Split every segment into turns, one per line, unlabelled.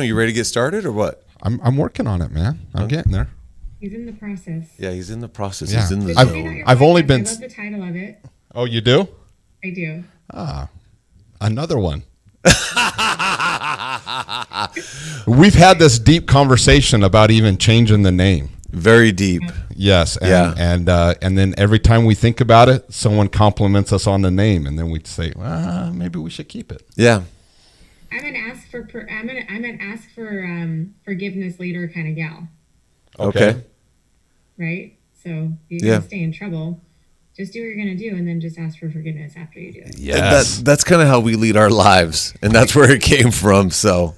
Are you ready to get started or what?
I'm working on it, man. I'm getting there.
He's in the process.
Yeah, he's in the process.
Yeah.
He's in the
But check out
zone.
your
I've only
podcast.
been-
I love the title of it.
Oh, you do?
I do.
Another one. We've had this deep conversation about even changing the name.
Very deep.
Yes,
Yeah.
and then every time we think about it, someone compliments us on the name, and then we say, well, maybe we should keep it.
Yeah.
I'm an ask for forgiveness later kind of gal,
Okay.
right? So you're
Yeah.
gonna stay in trouble. Just do what you're gonna do, and then just ask for forgiveness after you do it.
Yes.
That's kind of how we lead our lives, and that's where it came from. So,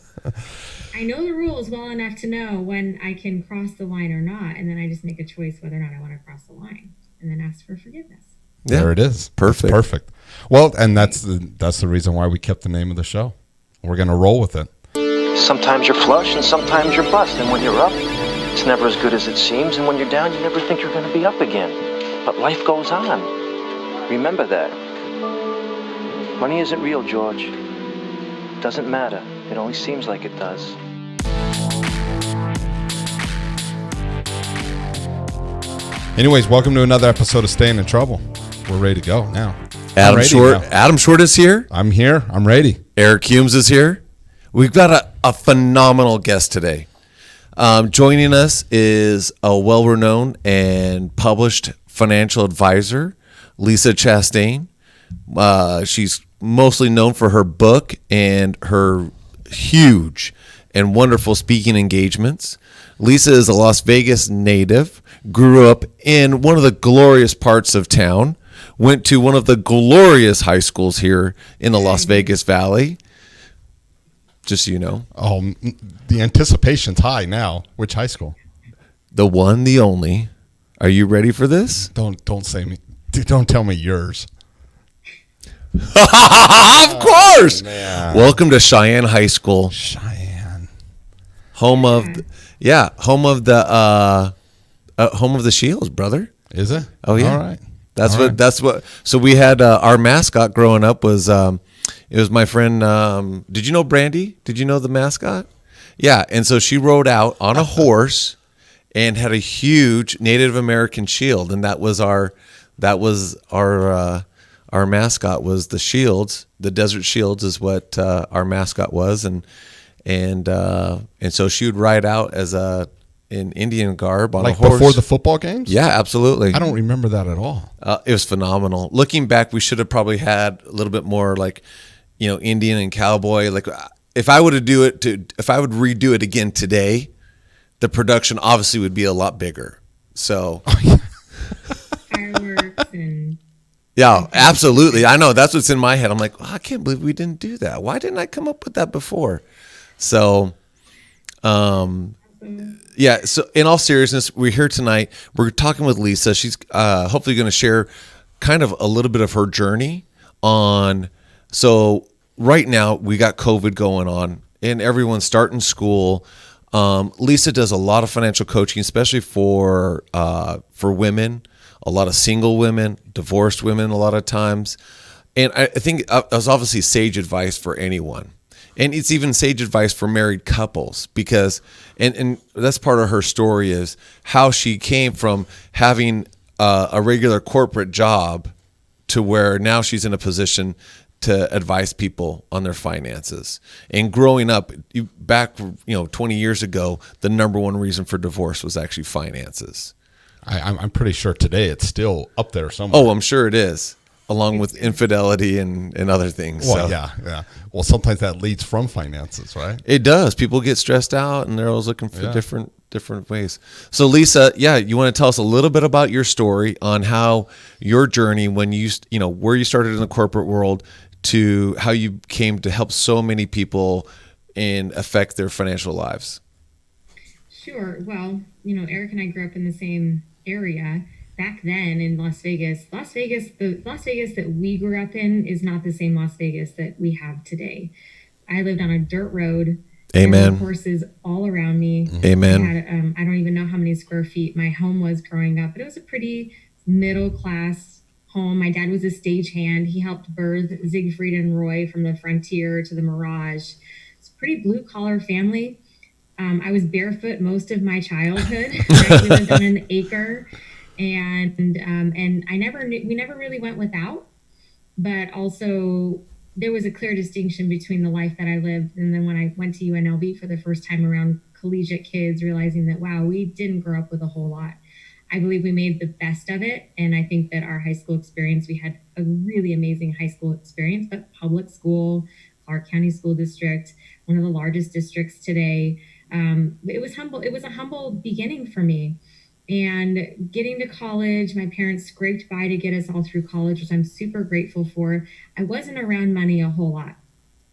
I know the rules well enough to know when I can cross the line or not, and then I just make a choice whether or not I want to cross the line, and then ask for forgiveness.
yeah.
There it is.
Perfect.
It's perfect. Well, and that's the reason why we kept the name of the show. We're going to roll with it.
Sometimes you're flush and sometimes you're bust. And when you're up, it's never as good as it seems. And when you're down, you never think you're going to be up again. But life goes on. Remember that. Money isn't real, George. It doesn't matter. It only seems like it does.
Anyways, welcome to another episode of Staying in Trouble. We're ready to go now. I'm
Adam
ready
Short.
now.
Adam Short is here.
I'm here. I'm ready.
Eric Humes is here. We've got a phenomenal guest today. Joining us is a well-renowned and published financial advisor, Lisa Chastain. She's mostly known for her book and her huge and wonderful speaking engagements. Lisa is a Las Vegas native, grew up in one of the glorious parts of town, went to one of the glorious high schools here in the Las Vegas Valley. Just so you know.
Oh, the anticipation's high now. Which high school?
The one, the only. Are you ready for this?
Don't say me. Don't tell me yours.
Of course.
man.
Welcome to Cheyenne High School,
Cheyenne.
home of home of the Shields, brother.
Is it?
Oh yeah.
All right.
That's
All
what.
right.
That's what. So we had our mascot growing up was it was my friend. Did you know Brandy? Did you know the mascot? Yeah, and so she rode out on a horse and had a huge Native American shield, and that was our mascot was the Shields. The Desert Shields is what our mascot was, and so she would ride out as in Indian garb on a
Like
horse
before the football games?
Yeah, absolutely.
I don't remember that at all.
It was phenomenal. Looking back, we should have probably had a little bit more like, Indian and cowboy. Like if I would redo it again today, the production obviously would be a lot bigger. So
Fireworks and
yeah, absolutely. I know that's what's in my head. I'm like, I can't believe we didn't do that. Why didn't I come up with that before? So, yeah. So in all seriousness, we're here tonight. We're talking with Lisa. She's hopefully going to share kind of a little bit of her journey on. So right now we got COVID going on and everyone's starting school. Lisa does a lot of financial coaching, especially for women, a lot of single women, divorced women a lot of times. And I think it was obviously sage advice for anyone. And it's even sage advice for married couples because, and that's part of her story is how she came from having a regular corporate job to where now she's in a position to advise people on their finances. And growing up, back 20 years ago, the number one reason for divorce was actually finances.
I'm pretty sure today it's still up there somewhere.
Oh, I'm sure it is, along with infidelity and other things.
Well,
So
yeah. Well, sometimes that leads from finances, right?
it does. People get stressed out, and they're always looking for
Yeah.
different ways. So, Lisa, you want to tell us a little bit about your story on how your journey, when where you started in the corporate world, to how you came to help so many people and affect their financial lives.
Sure. Well, Eric and I grew up in the same area back then in Las Vegas. The Las Vegas that we grew up in is not the same Las Vegas that we have today. I lived on a dirt road.
Amen.
There were horses all around me.
Amen.
I had, I don't even know how many square feet my home was growing up, but it was a pretty middle class home. My dad was a stagehand. He helped birth Siegfried and Roy from the Frontier to the Mirage. It's a pretty blue collar family. I was barefoot most of my childhood. Right? We lived on an acre, and I never knew, we never really went without. But also, there was a clear distinction between the life that I lived and then when I went to UNLV for the first time around collegiate kids, realizing that wow, we didn't grow up with a whole lot. I believe we made the best of it, and I think that our high school experience, we had a really amazing high school experience, but public school, Clark County School District, one of the largest districts today. It was humble. It was a humble beginning for me. And getting to college, my parents scraped by to get us all through college, which I'm super grateful for. I wasn't around money a whole lot,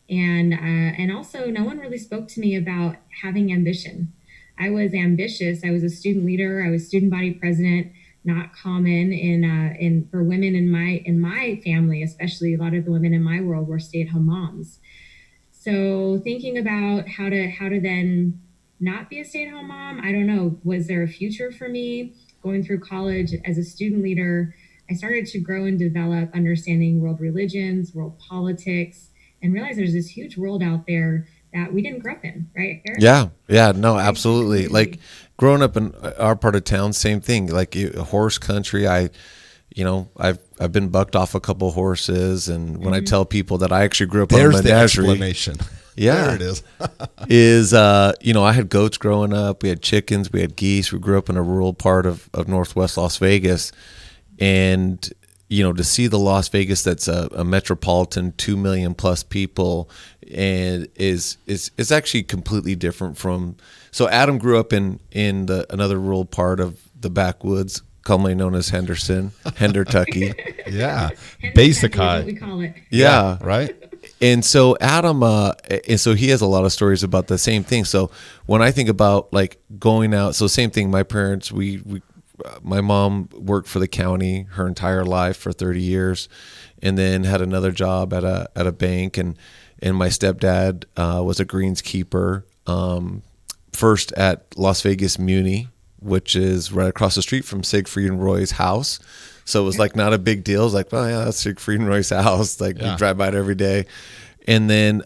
and also no one really spoke to me about having ambition. I was ambitious. I was a student leader. I was student body president. Not common in for women in my family, especially a lot of the women in my world were stay-at-home moms. So thinking about how to then not be a stay-at-home mom, I don't know. Was there a future for me going through college as a student leader? I started to grow and develop understanding world religions, world politics, and realize there's this huge world out there that we didn't grow up in, right, Eric?
Yeah, no, absolutely. Like growing up in our part of town, same thing. Like horse country, I've been bucked off a couple horses, and when I tell people that I actually grew up on a
There's the
menagerie,
explanation.
yeah,
There it is.
I had goats growing up, we had chickens, we had geese. We grew up in a rural part of Northwest Las Vegas, and to see the Las Vegas that's a metropolitan, 2 million plus people, and is actually completely different from. So Adam grew up in another rural part of the backwoods, commonly known as Hendertucky.
Yeah.
Basic
Basic
is what
high.
we call it.
Yeah.
Right?
And so Adam, and so he has a lot of stories about the same thing. So when I think about like going out, so same thing. My parents, my mom worked for the county her entire life for 30 years, and then had another job at a bank, and my stepdad was a greenskeeper, first at Las Vegas Muni, which is right across the street from Siegfried and Roy's house. So it was like not a big deal. It was like, oh yeah, that's Siegfried and Roy's house. Like we drive by it every day. And then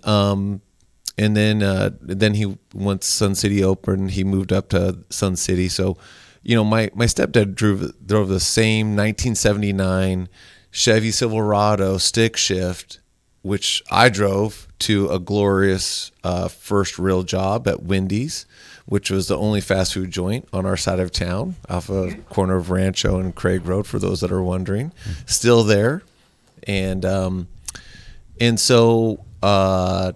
then he, once Sun City opened, he moved up to Sun City. So, my stepdad drove the same 1979 Chevy Silverado stick shift, which I drove to a glorious first real job at Wendy's, which was the only fast food joint on our side of town, off of corner of Rancho and Craig Road, for those that are wondering. Still there. And so out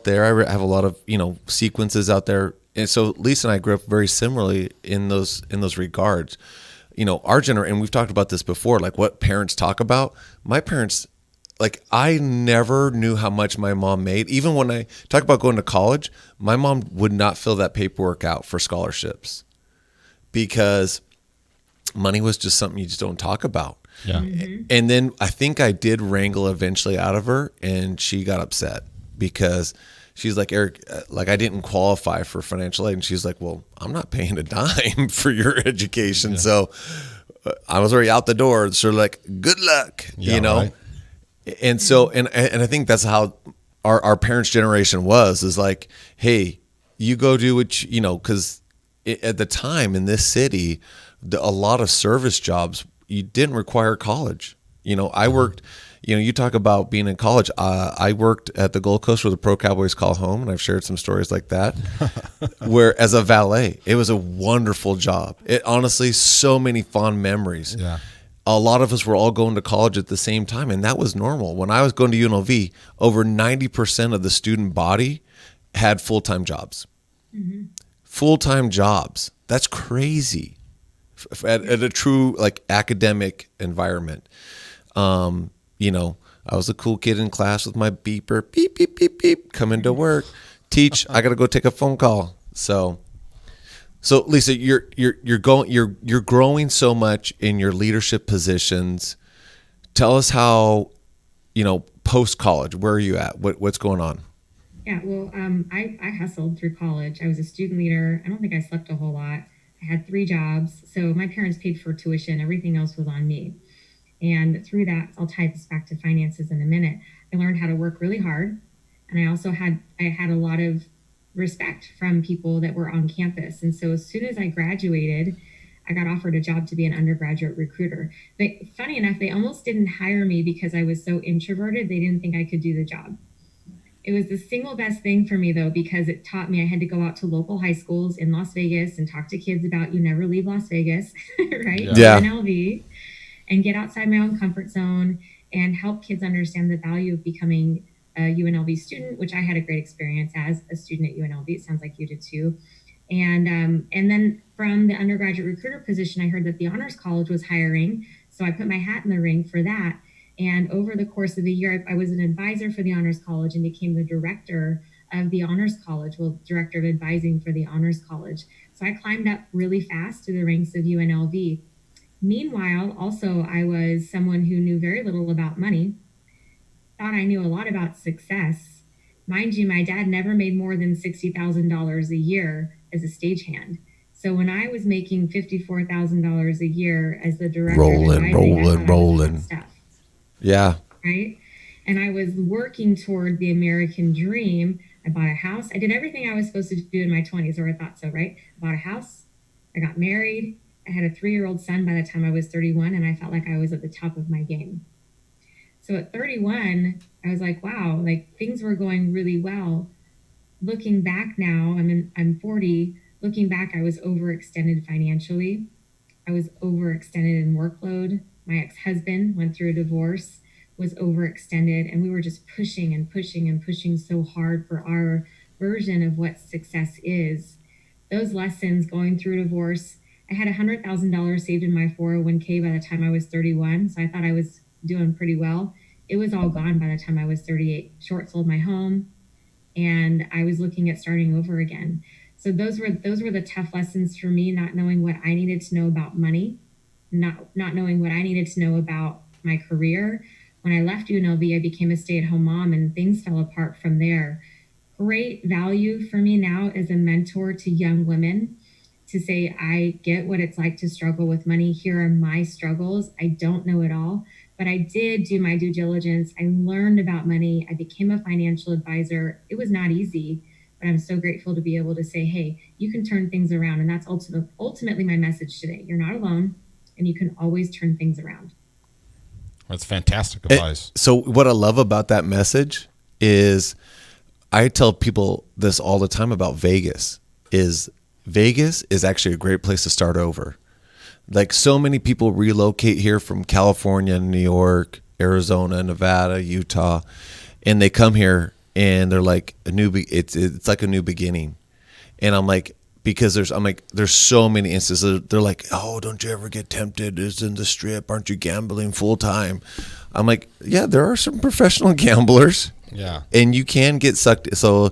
there, I have a lot of sequences out there, and so Lisa and I grew up very similarly in those regards. Our generation, and we've talked about this before, like what parents talk about. My parents, like, I never knew how much my mom made. Even when I talk about going to college, my mom would not fill that paperwork out for scholarships because money was just something you just don't talk about.
Yeah.
And then I think I did wrangle eventually out of her, and she got upset because she's like, Eric, like I didn't qualify for financial aid. And she's like, well, I'm not paying a dime for your education. Yeah. So I was already out the door. So like, good luck,
Right.
And so, and I think that's how our parents' generation is like, hey, you go do what because at the time in this city, a lot of service jobs, you didn't require college. I worked, you talk about being in college. I worked at the Gold Coast where the Pro Cowboys call home, and I've shared some stories like that, where as a valet, it was a wonderful job. It honestly, so many fond memories.
Yeah.
A lot of us were all going to college at the same time, and that was normal. When I was going to UNLV, over 90% of the student body had full-time jobs. Mm-hmm. Full-time jobs. That's crazy at a true like academic environment. I was a cool kid in class with my beeper, beep, beep, beep, beep, coming to work, teach. I got to go take a phone call. So Lisa, you're growing so much in your leadership positions. Tell us how, post college, where are you at? What's going on?
Yeah, well, I hustled through college. I was a student leader. I don't think I slept a whole lot. I had 3 jobs. So my parents paid for tuition. Everything else was on me. And through that, I'll tie this back to finances in a minute. I learned how to work really hard And I had a lot of respect from people that were on campus. And so as soon as I graduated, I got offered a job to be an undergraduate recruiter. But funny enough, they almost didn't hire me because I was so introverted. They didn't think I could do the job. It was the single best thing for me, though, because it taught me I had to go out to local high schools in Las Vegas and talk to kids about you never leave Las Vegas, right?
Yeah.
UNLV, and get outside my own comfort zone and help kids understand the value of becoming a UNLV student, which I had a great experience as a student at UNLV. It sounds like you did too. And then from the undergraduate recruiter position, I heard that the Honors College was hiring. So I put my hat in the ring for that. And over the course of the year, I was an advisor for the Honors College and became the director of the Honors College, well, director of advising for the Honors College. So I climbed up really fast to the ranks of UNLV. Meanwhile, also, I was someone who knew very little about money, thought I knew a lot about success. Mind you, my dad never made more than $60,000 a year as a stagehand. So when I was making $54,000 a year as the director,
rolling.
Stuff.
Yeah.
Right. And I was working toward the American dream. I bought a house. I did everything I was supposed to do in my 20s, or I thought so, right? I bought a house. I got married. I had a 3-year-old son by the time I was 31, and I felt like I was at the top of my game. So at 31, I was like, wow, like things were going really well. Looking back now, I'm 40. Looking back, I was overextended financially. I was overextended in workload. My ex-husband went through a divorce, was overextended, and we were just pushing and pushing and pushing so hard for our version of what success is. Those lessons going through divorce, I had $100,000 saved in my 401k by the time I was 31, so I thought I was doing pretty well. It was all gone by the time I was 38. Short sold my home, and I was looking at starting over again. So those were the tough lessons for me, not knowing what I needed to know about money, not knowing what I needed to know about my career. When I left UNLV, I became a stay-at-home mom, and things fell apart from there. Great value for me now as a mentor to young women to say, I get what it's like to struggle with money. Here are my struggles. I don't know it all, but I did do my due diligence. I learned about money. I became a financial advisor. It was not easy, but I'm so grateful to be able to say, hey, you can turn things around. And that's ultimately my message today. You're not alone, and you can always turn things around.
That's fantastic advice.
So what I love about that message is I tell people this all the time about Vegas is actually a great place to start over. Like so many people relocate here from California, New York, Arizona, Nevada, Utah, and they come here and they're like it's like a new beginning. And I'm like, because there's so many instances. They're like, oh, don't you ever get tempted? It's in the Strip. Aren't you gambling full time? I'm like, yeah, there are some professional gamblers.
Yeah. And
you can get sucked. So,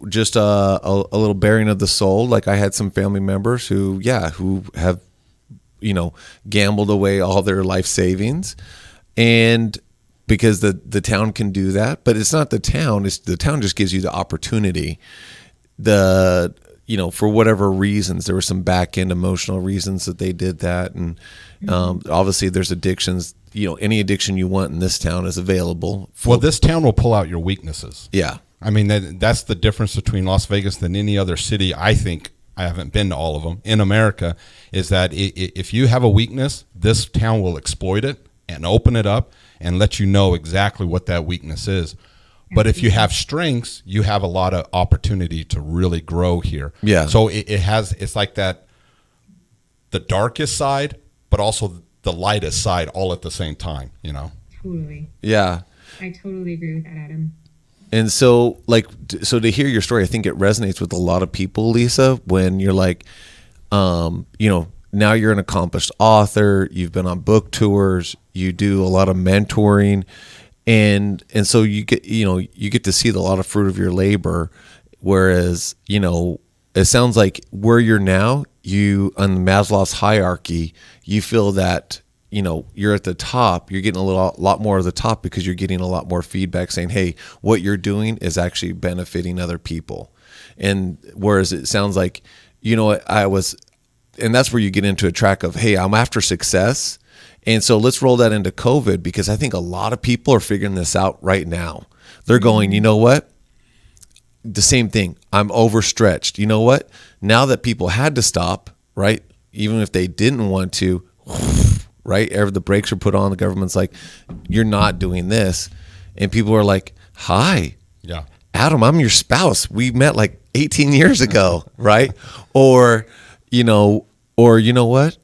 just a little bearing of the soul. Like I had some family members who have, gambled away all their life savings, and because the town can do that, but it's not the town. It's the town just gives you the opportunity. For whatever reasons, there were some back end emotional reasons that they did that. And obviously there's addictions, any addiction you want in this town is available.
Well, this town will pull out your weaknesses.
Yeah.
I mean, that's the difference between Las Vegas than any other city. I think, I haven't been to all of them in America, is that if you have a weakness, this town will exploit it and open it up and let you know exactly what that weakness is. But if you have strengths, you have a lot of opportunity to really grow here.
Yeah.
So it's like that, the darkest side, but also the lightest side all at the same time,
Totally.
Yeah.
I totally agree with that, Adam.
And so to hear your story, I think it resonates with a lot of people, Lisa, when you're like, now you're an accomplished author, you've been on book tours, you do a lot of mentoring, and so you get to see a lot of fruit of your labor. Whereas, it sounds like where you're now, you on Maslow's hierarchy, you feel that, you're at the top, you're getting a lot more of the top because you're getting a lot more feedback saying, hey, what you're doing is actually benefiting other people. And whereas it sounds like, and that's where you get into a track of, hey, I'm after success, And so let's roll that into COVID, because I think a lot of people are figuring this out right now. They're going, you know what? The same thing. I'm overstretched. You know what? Now that people had to stop, right? Even if they didn't want to, right? The brakes are put on. The government's like, you're not doing this. And people are like, hi,
Yeah.
Adam, I'm your spouse. We met like 18 years ago, right? Or you know what?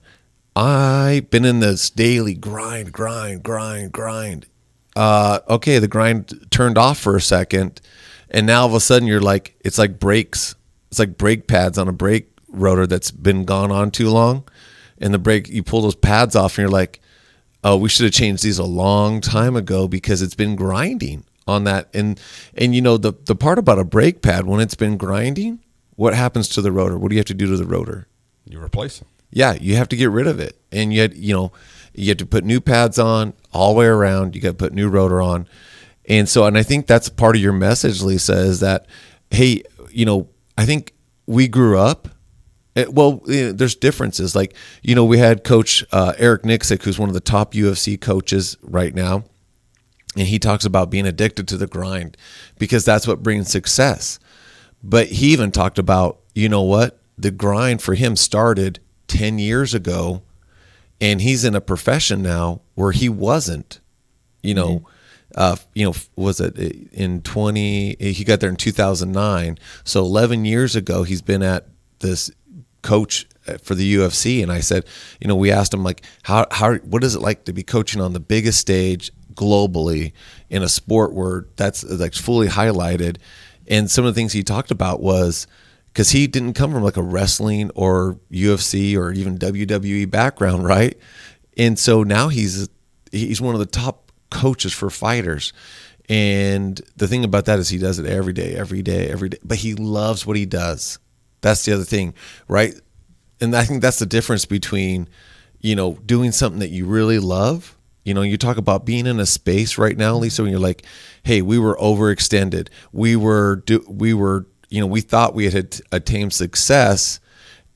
I've been in this daily grind. Okay, the grind turned off for a second, and now all of a sudden you're like, it's like brakes. It's like brake pads on a brake rotor that's been gone on too long, and the brake, you pull those pads off, and you're like, oh, we should have changed these a long time ago because it's been grinding on that. And you know, the part about a brake pad, when it's been grinding, what happens to the rotor? What do you have to do to the rotor?
You replace them.
Yeah, you have to get rid of it. And yet, you have to put new pads on all the way around. You got to put new rotor on. And so, and I think that's part of your message, Lisa, is that, hey, I think we grew up. There's differences. Like, we had Coach Eric Nixick, who's one of the top UFC coaches right now. And he talks about being addicted to the grind because that's what brings success. But he even talked about, you know what? The grind for him started 10 years ago, and he's in a profession now where he wasn't, was it in he got there in 2009. So 11 years ago, he's been at this coach for the UFC. And I said, we asked him, like, what is it like to be coaching on the biggest stage globally in a sport where that's like fully highlighted? And some of the things he talked about was, because he didn't come from like a wrestling or UFC or even WWE background, right? And so now he's one of the top coaches for fighters. And the thing about that is he does it every day. But he loves what he does. That's the other thing, right? And I think that's the difference between, doing something that you really love. You talk about being in a space right now, Lisa, when you're like, hey, we were overextended. We thought we had attained success,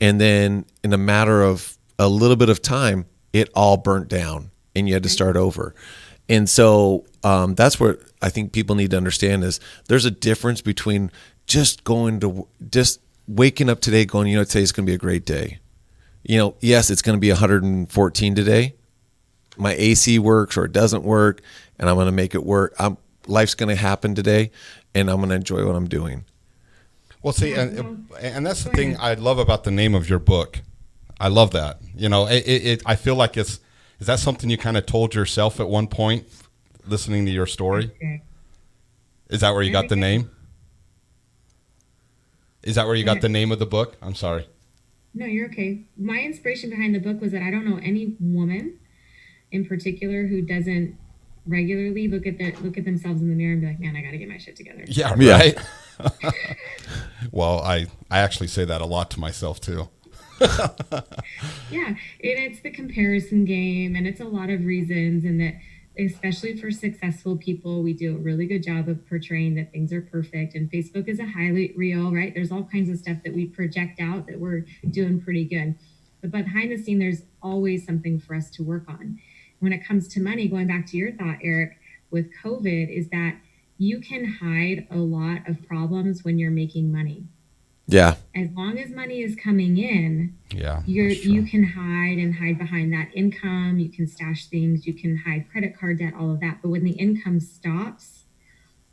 and then in a matter of a little bit of time, it all burnt down, and you had to start over. And so that's what I think people need to understand is there's a difference between just waking up today going, today's going to be a great day. Yes, it's going to be 114 today. My AC works or it doesn't work, and I'm going to make it work. Life's going to happen today, and I'm going to enjoy what I'm doing.
Well, see, and that's the thing I love about the name of your book. I love that. I feel like is that something you kind of told yourself at one point, listening to your story?
Okay.
Is that where you got the name? Is that where you got the name of the book? I'm sorry.
No, you're okay. My inspiration behind the book was that I don't know any woman in particular who doesn't regularly look at themselves in the mirror and be like, man, I got to get my shit together.
Yeah, right. Well, I actually say that a lot to myself too.
Yeah, and it's the comparison game, and it's a lot of reasons, and that especially for successful people, we do a really good job of portraying that things are perfect, and Facebook is a highlight reel, right? There's all kinds of stuff that we project out that we're doing pretty good. But behind the scene, there's always something for us to work on. When it comes to money, going back to your thought, Eric, with COVID, is that you can hide a lot of problems when you're making money.
Yeah.
As long as money is coming in,
yeah,
you can hide behind that income. You can stash things. You can hide credit card debt, all of that. But when the income stops,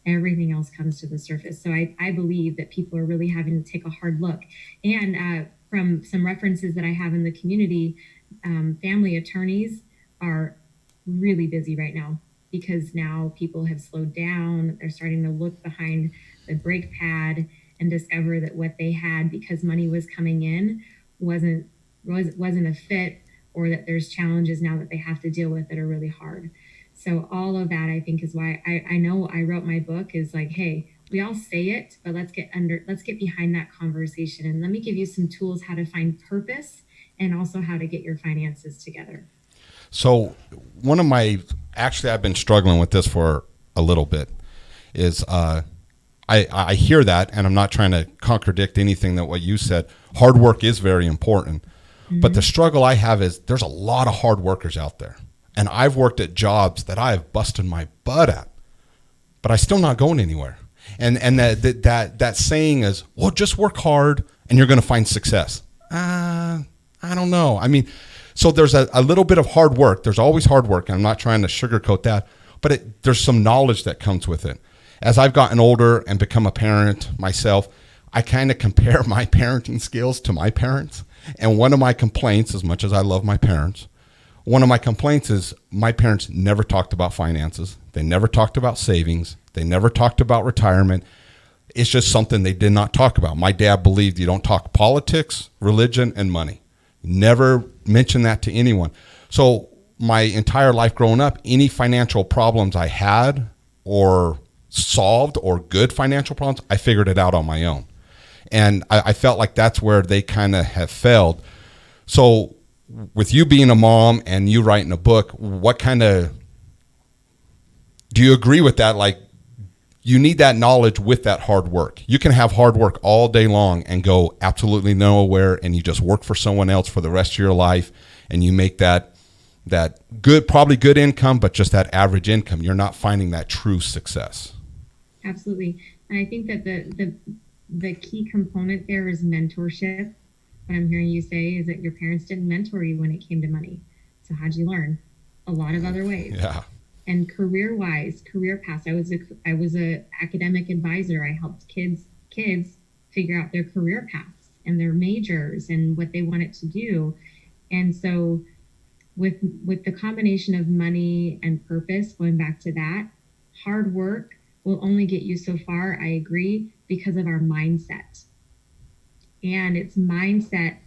everything else comes to the surface. So I believe that people are really having to take a hard look. And from some references that I have in the community, family attorneys are really busy right now because now people have slowed down. They're starting to look behind the brake pad and discover that what they had because money was coming in wasn't a fit, or that there's challenges now that they have to deal with that are really hard. So all of that, I think, is why I know I wrote my book is like, hey, we all say it, but let's get behind that conversation. And let me give you some tools how to find purpose and also how to get your finances together.
So I've been struggling with this for a little bit, is I hear that, and I'm not trying to contradict anything that what you said. Hard work is very important, But the struggle I have is there's a lot of hard workers out there. And I've worked at jobs that I have busted my butt at, but I still not going anywhere. And that saying is, well, just work hard and you're going to find success. I don't know. I mean, so there's a little bit of hard work. There's always hard work. I'm not trying to sugarcoat that, but there's some knowledge that comes with it. As I've gotten older and become a parent myself, I kind of compare my parenting skills to my parents. And one of my complaints, as much as I love my parents, one of my complaints is my parents never talked about finances. They never talked about savings. They never talked about retirement. It's just something they did not talk about. My dad believed you don't talk politics, religion, and money. Never mentioned that to anyone. So my entire life growing up, any financial problems I had or solved or good financial problems, I figured it out on my own. And I felt like that's where they kind of have failed. So with you being a mom and you writing a book, what kind of, do you agree with that? Like, you need that knowledge with that hard work. You can have hard work all day long and go absolutely nowhere, and you just work for someone else for the rest of your life, and you make that good, probably good income, but just that average income. You're not finding that true success.
Absolutely. And I think that the key component there is mentorship. What I'm hearing you say is that your parents didn't mentor you when it came to money. So how'd you learn? A lot of other ways.
Yeah.
And career-wise, career paths. I was a academic advisor. I helped kids figure out their career paths and their majors and what they wanted to do. And so with the combination of money and purpose, going back to that, hard work will only get you so far, I agree, because of our mindset. And it's mindset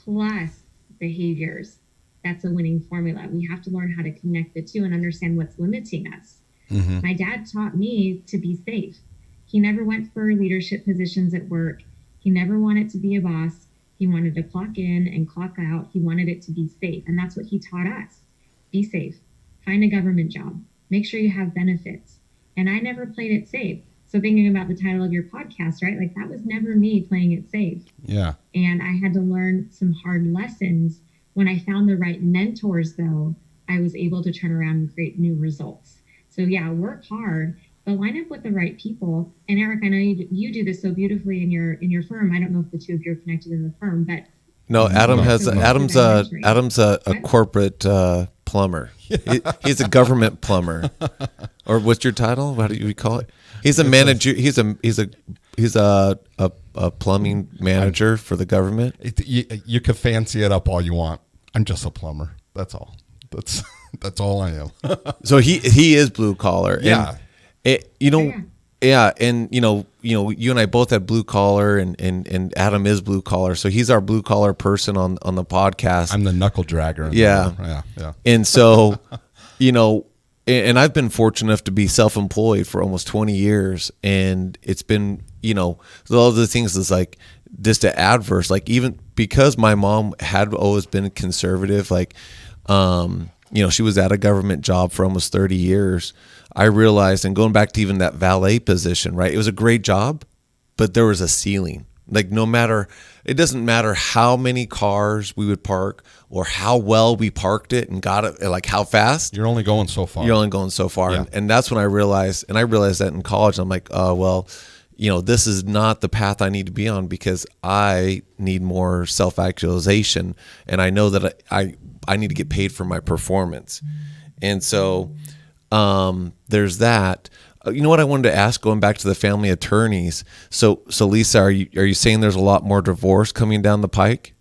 plus behaviors. That's a winning formula. We have to learn how to connect the two and understand what's limiting us. Mm-hmm. My dad taught me to be safe. He never went for leadership positions at work. He never wanted to be a boss. He wanted to clock in and clock out. He wanted it to be safe. And that's what he taught us. Be safe. Find a government job. Make sure you have benefits. And I never played it safe. So thinking about the title of your podcast, right? Like, that was never me playing it safe.
Yeah.
And I had to learn some hard lessons. When I found the right mentors, though, I was able to turn around and create new results. So yeah, work hard, but line up with the right people. And Eric, I know you do this so beautifully in your firm. I don't know if the two of you are connected in the firm, but
no, Adam's a corporate plumber. He's a government plumber. Or what's your title? What do you call it? He's a manager. He's a plumbing manager for the government.
You can fancy it up all you want. I'm just a plumber. That's all. That's all I am.
So he is blue collar.
Yeah.
And yeah, and you and I both have blue collar, and Adam is blue collar. So he's our blue collar person on the podcast.
I'm the knuckle dragger.
Yeah.
Yeah.
And so, and I've been fortunate enough to be self-employed for almost 20 years, and it's been, all of the things is like just adverse, like even because my mom had always been conservative, like, she was at a government job for almost 30 years. I realized, and going back to even that valet position, right? It was a great job, but there was a ceiling. Like it doesn't matter how many cars we would park or how well we parked it and got it, like how fast.
You're only going so far.
Yeah. And that's when I realized that in college, I'm like, this is not the path I need to be on, because I need more self-actualization. And I know that I need to get paid for my performance. And so there's that. You know what I wanted to ask, going back to the family attorneys. So Lisa, are you saying there's a lot more divorce coming down the pike?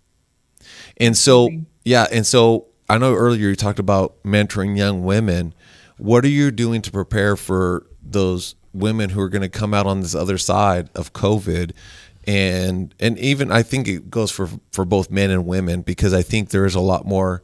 And so, yeah. And so I know earlier you talked about mentoring young women. What are you doing to prepare for those women who are going to come out on this other side of COVID? And even I think it goes for both men and women, because I think there is a lot more,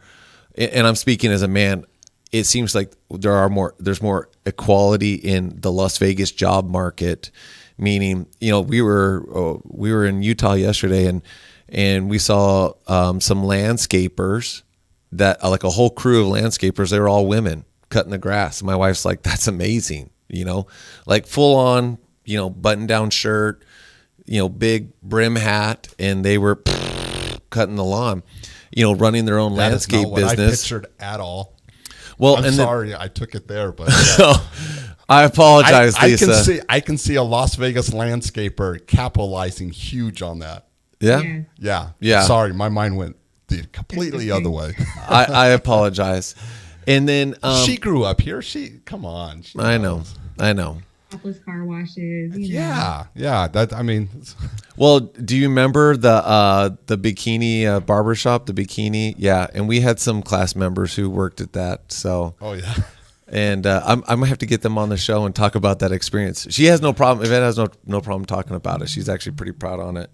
and I'm speaking as a man, it seems like there's more equality in the Las Vegas job market, meaning, we were in Utah yesterday, and we saw some landscapers that, like a whole crew of landscapers, they were all women cutting the grass. My wife's like, that's amazing, like full on, button down shirt, big brim hat, and they were cutting the lawn. running their own
That is
landscape
not what I
business.
pictured at all.
Well,
I'm
and then-
sorry I took it there, but
I apologize, Lisa.
I can see a Las Vegas landscaper capitalizing huge on that.
Yeah.
Yeah. Sorry, my mind went the completely other way.
I apologize. And then
she grew up here. Come on.
I know.
Topless car washes.
Yeah. That, I mean,
Well, do you remember the bikini barbershop, the bikini? Yeah, and we had some class members who worked at that. So,
oh yeah.
and I might have to get them on the show and talk about that experience. She has no problem. Yvette has no problem talking about it. She's actually pretty proud on it.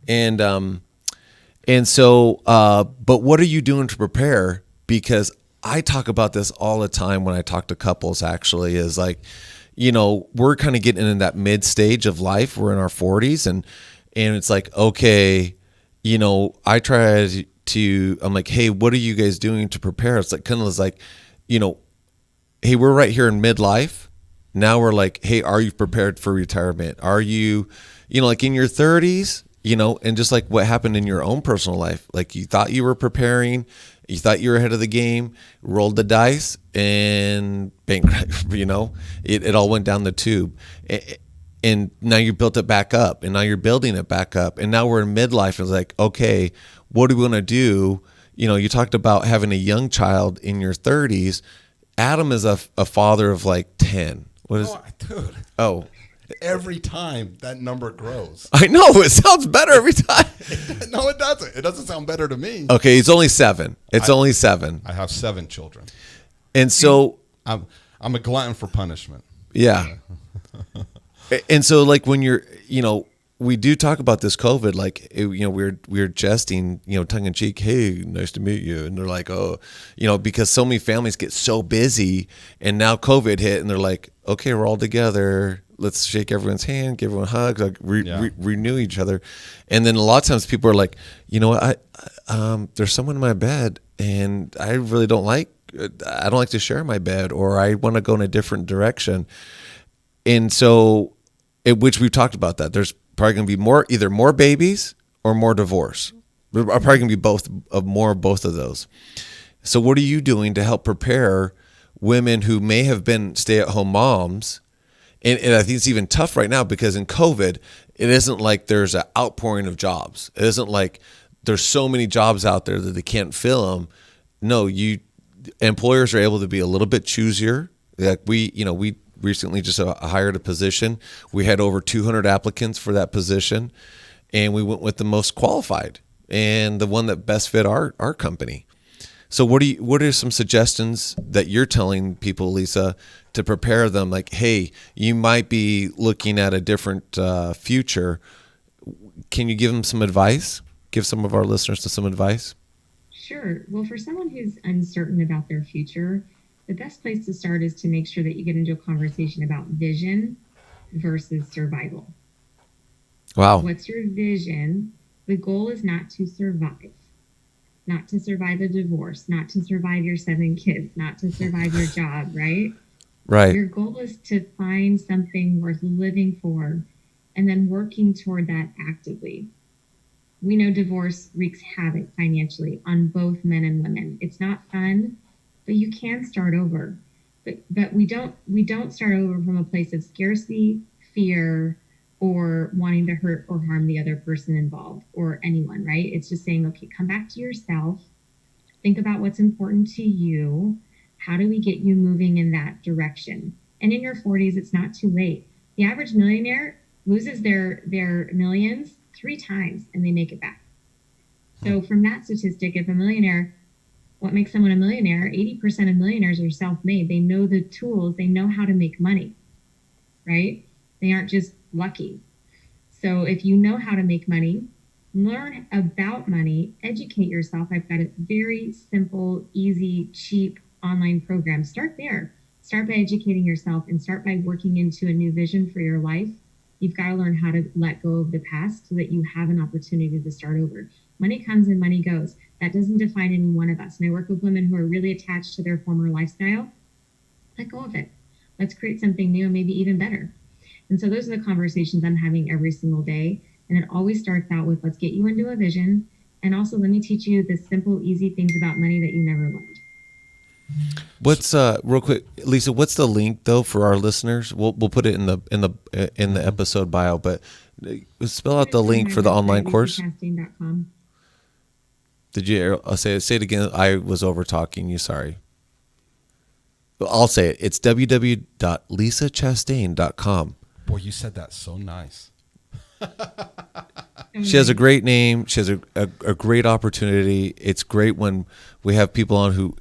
And so, but what are you doing to prepare? Because I talk about this all the time when I talk to couples. Actually, is like, we're kind of getting in that mid stage of life. We're in our 40s, and it's like, okay, I try to. I'm like, hey, what are you guys doing to prepare? It's like kind of like, hey, we're right here in midlife. Now we're like, hey, are you prepared for retirement? Are you, like in your 30s, and just like what happened in your own personal life, like you thought you were preparing, you thought you were ahead of the game, rolled the dice, and bang, it all went down the tube. And now you built it back up, and now you're building it back up. And now we're in midlife. And it's like, okay, what are we going to do? You talked about having a young child in your 30s. Adam is a father of like 10. What is?
Dude.
Oh.
Every time that number grows.
I know. It sounds better every time.
No, it doesn't. It doesn't sound better to me.
Okay, it's only 7. It's only 7.
I have 7 children.
And so
I'm a glutton for punishment.
Yeah. And so like when you're, we do talk about this COVID, like, we're jesting, tongue in cheek, hey, nice to meet you. And they're like, oh, because so many families get so busy, and now COVID hit, and they're like, okay, we're all together. Let's shake everyone's hand, give everyone hugs, like renew each other. And then a lot of times people are like, there's someone in my bed, and I really don't like to share my bed, or I want to go in a different direction. And so, which we've talked about that. There's probably going to be either more babies or more divorce. There's probably going to be both of those. So what are you doing to help prepare women who may have been stay-at-home moms? And I think it's even tough right now because in COVID, it isn't like there's an outpouring of jobs. It isn't like there's so many jobs out there that they can't fill them. No, employers are able to be a little bit choosier. Like we recently just hired a position. We had over 200 applicants for that position, and we went with the most qualified and the one that best fit our company. So what are some suggestions that you're telling people, Lisa, to prepare them? Like, hey, you might be looking at a different future. Can you give them some advice? Give some of our listeners some advice?
Sure. Well, for someone who's uncertain about their future, the best place to start is to make sure that you get into a conversation about vision versus survival.
Wow.
What's your vision? The goal is not to survive. Not to survive a divorce, not to survive your 7 kids, not to survive your job, right?
Right.
Your goal is to find something worth living for and then working toward that actively. We know divorce wreaks havoc financially on both men and women. It's not fun, but you can start over. But we don't start over from a place of scarcity, fear, or wanting to hurt or harm the other person involved or anyone, right? It's just saying, okay, come back to yourself. Think about what's important to you. How do we get you moving in that direction? And in your 40s, it's not too late. The average millionaire loses their millions 3 times and they make it back. So from that statistic, if a millionaire, what makes someone a millionaire? 80% of millionaires are self-made. They know the tools. They know how to make money, right? They aren't just lucky. So if you know how to make money, learn about money, educate yourself. I've got a very simple, easy, cheap online program. Start there. Start by educating yourself and start by working into a new vision for your life. You've got to learn how to let go of the past so that you have an opportunity to start over. Money comes and money goes. That doesn't define any one of us. And I work with women who are really attached to their former lifestyle. Let go of it. Let's create something new and maybe even better. And so those are the conversations I'm having every single day. And it always starts out with, let's get you into a vision And also, let me teach you the simple, easy things about money that you never learned.
What's real quick, Lisa? What's the link though for our listeners? We'll put it in the episode bio, but spell out the link for the online course.
LisaChastain.com.
Did you say it again? I was over talking you. Sorry. I'll say it. It's www.lisachastain.com.
Boy, you said that so nice.
She has a great name. She has a great opportunity. It's great when we have people on who,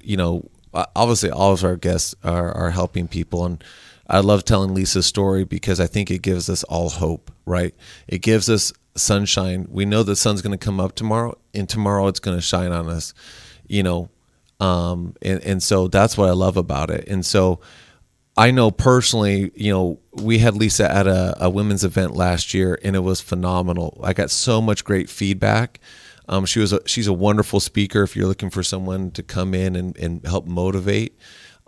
obviously all of our guests are helping people. And I love telling Lisa's story because I think it gives us all hope, right? It gives us sunshine. We know the sun's going to come up tomorrow, and tomorrow it's going to shine on us, and so that's what I love about it. And so I know personally, we had Lisa at a women's event last year, and it was phenomenal. I got so much great feedback. She's a wonderful speaker. If you're looking for someone to come in and help motivate,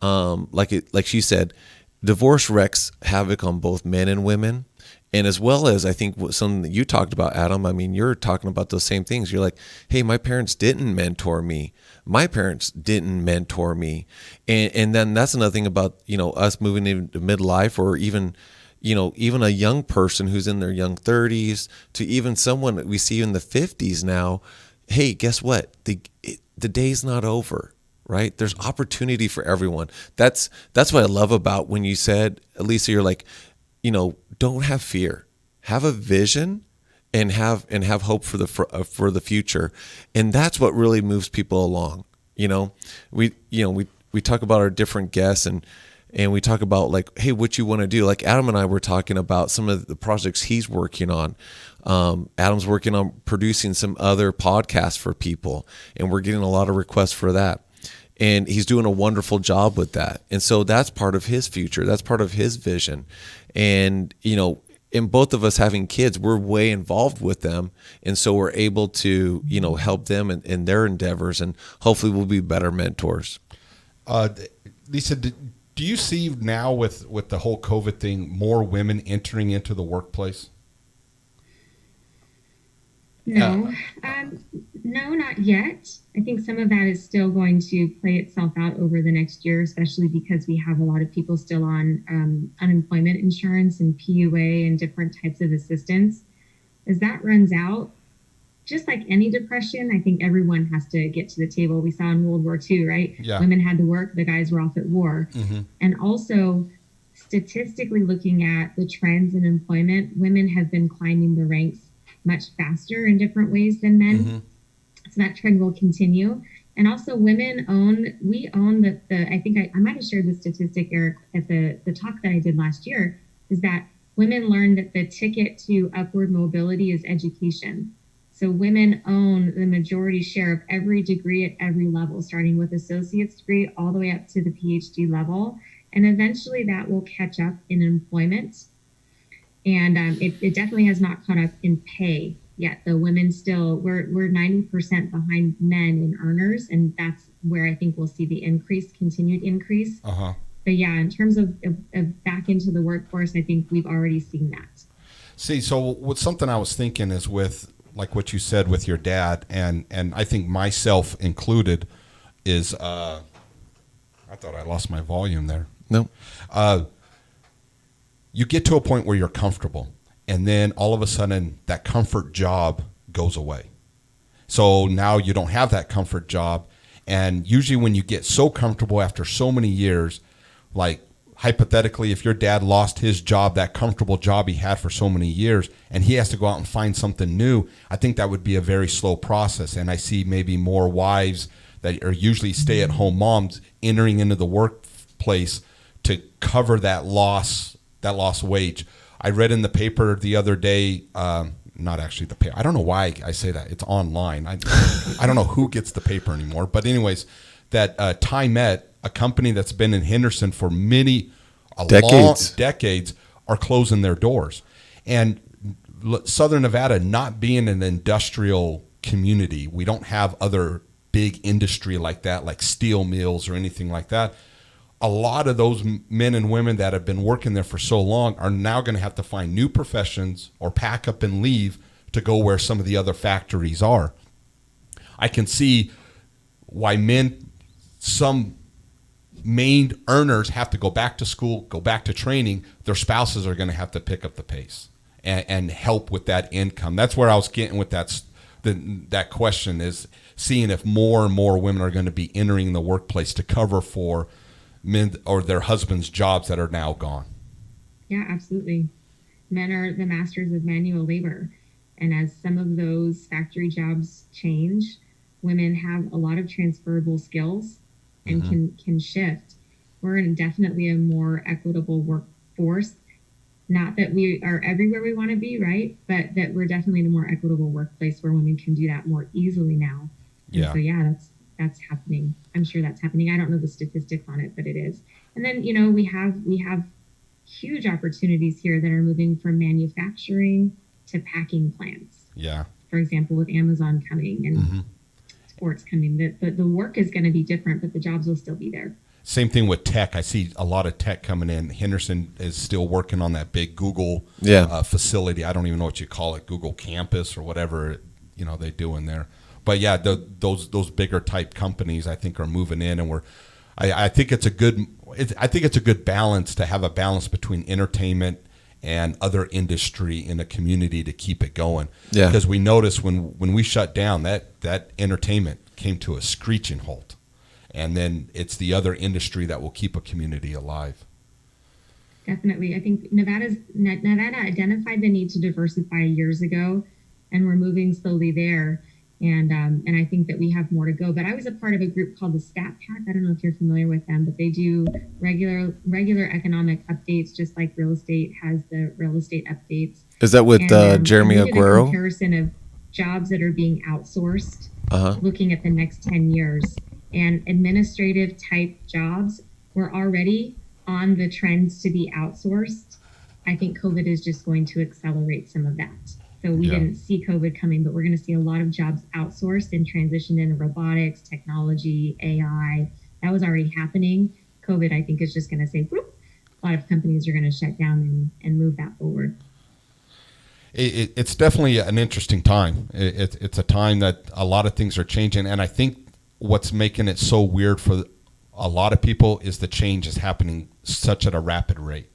like she said, divorce wreaks havoc on both men and women. And as well as I think something that you talked about, Adam, I mean, you're talking about those same things. You're like, hey, my parents didn't mentor me. My parents didn't mentor me. And then that's another thing about, us moving into midlife, or even a young person who's in their young 30s to even someone that we see in the 50s now. Hey, guess what? The day's not over, right? There's opportunity for everyone. That's what I love about when you said, Lisa, you're like, don't have fear, have a vision, and have hope for the future, and that's what really moves people along. We talk about our different guests, and we talk about like, hey, what you want to do. Like Adam and I were talking about some of the projects he's working on. Adam's working on producing some other podcasts for people, and we're getting a lot of requests for that. And he's doing a wonderful job with that. And so that's part of his future. That's part of his vision. And, in both of us having kids, we're way involved with them. And so we're able to, help them in their endeavors, and hopefully we'll be better mentors.
Lisa, do you see now with the whole COVID thing, more women entering into the workplace?
No, no, not yet. I think some of that is still going to play itself out over the next year, especially because we have a lot of people still on unemployment insurance and PUA and different types of assistance. As that runs out, just like any depression, I think everyone has to get to the table. We saw in World War II, right?
Yeah.
Women had to work, the guys were off at war.
Mm-hmm.
And also, statistically looking at the trends in employment, women have been climbing the ranks much faster in different ways than men.
Mm-hmm.
So that trend will continue. And also we own I think I might have shared the statistic, Eric, at the talk that I did last year, is that women learned that the ticket to upward mobility is education. So women own the majority share of every degree at every level, starting with associate's degree all the way up to the PhD level. And eventually that will catch up in employment. And it definitely has not caught up in pay yet. The women still, we're 90% behind men in earners. And that's where I think we'll see the continued increase.
Uh-huh.
But yeah, in terms of back into the workforce, I think we've already seen that.
See, so what's something I was thinking is with, like what you said with your dad, and I think myself included, is, I thought I lost my volume there.
No.
You get to a point where you're comfortable, and then all of a sudden that comfort job goes away. So now you don't have that comfort job. And usually when you get so comfortable after so many years, like hypothetically, if your dad lost his job, that comfortable job he had for so many years, and he has to go out and find something new, I think that would be a very slow process. And I see maybe more wives that are usually stay-at-home moms entering into the workplace to cover that lost wage. I read in the paper the other day, not actually the paper. I don't know why I say that. It's online. I don't know who gets the paper anymore. But anyways, that TimeMet, a company that's been in Henderson for decades, are closing their doors. And Southern Nevada, not being an industrial community, we don't have other big industry like that, like steel mills or anything like that. A lot of those men and women that have been working there for so long are now going to have to find new professions or pack up and leave to go where some of the other factories are. I can see why some main earners have to go back to school, go back to training. Their spouses are going to have to pick up the pace and help with that income. That's where I was getting with that question, is seeing if more and more women are going to be entering the workplace to cover for men or their husbands' jobs that are now gone.
Yeah, absolutely. Men are the masters of manual labor. And as some of those factory jobs change, women have a lot of transferable skills and can shift. We're in definitely a more equitable workforce. Not that we are everywhere we want to be, right? But that we're definitely in a more equitable workplace where women can do that more easily now. And so that's happening. I'm sure that's happening. I don't know the statistics on it, but it is. And then, we have huge opportunities here that are moving from manufacturing to packing plants.
Yeah.
For example, with Amazon coming and sports coming, the work is going to be different, but the jobs will still be there.
Same thing with tech. I see a lot of tech coming in. Henderson is still working on that big Google facility. I don't even know what you call it, Google campus or whatever they do in there. But yeah, those bigger type companies I think are moving in, and I think it's a good balance to have a balance between entertainment and other industry in a community to keep it going. Yeah. Because we noticed when we shut down, that entertainment came to a screeching halt. And then it's the other industry that will keep a community alive.
Definitely. I think Nevada identified the need to diversify years ago, and we're moving slowly there. And I think that we have more to go. But I was a part of a group called the Stat Pack. I don't know if you're familiar with them, but they do regular economic updates, just like real estate has the real estate updates.
Is that with Jeremy Aguero?
A comparison of jobs that are being outsourced, looking at the next 10 years. And administrative type jobs were already on the trends to be outsourced. I think COVID is just going to accelerate some of that. So we didn't see COVID coming, but we're going to see a lot of jobs outsourced and transitioned into robotics, technology, AI. That was already happening. COVID, I think, is just going to say, whoop, a lot of companies are going to shut down and move that forward.
It's definitely an interesting time. It's a time that a lot of things are changing. And I think what's making it so weird for a lot of people is the change is happening such at a rapid rate.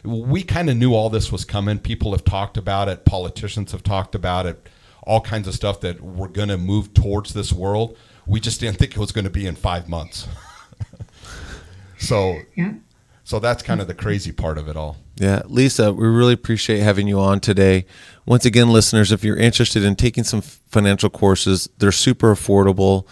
We kind of knew all this was coming. People have talked about it. Politicians have talked about it. All kinds of stuff that we're going to move towards this world. We just didn't think it was going to be in 5 months. So that's kind of the crazy part of it all.
Yeah, Lisa, we really appreciate having you on today. Once again, listeners, if you're interested in taking some financial courses, they're super affordable.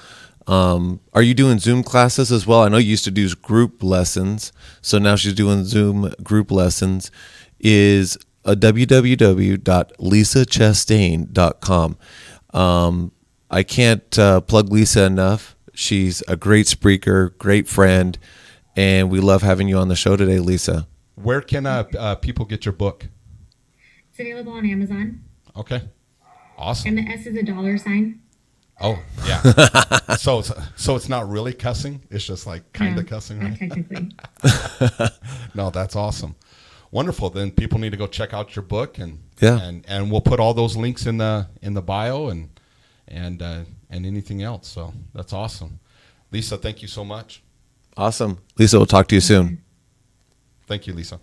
Are you doing Zoom classes as well? I know you used to do group lessons, so now she's doing Zoom group lessons. Is www.lisachastain.com. I can't plug Lisa enough. She's a great speaker, great friend, and we love having you on the show today, Lisa.
Where can people get your book?
It's available on Amazon.
Okay, awesome.
And the S is a $sign.
Oh, yeah. so it's not really cussing. It's just like kind of cussing, right?
Not technically.
No, that's awesome. Wonderful. Then people need to go check out your book, and we'll put all those links in the bio and anything else. So that's awesome. Lisa, thank you so much.
Awesome. Lisa, we'll talk to you soon.
Thank you, Lisa.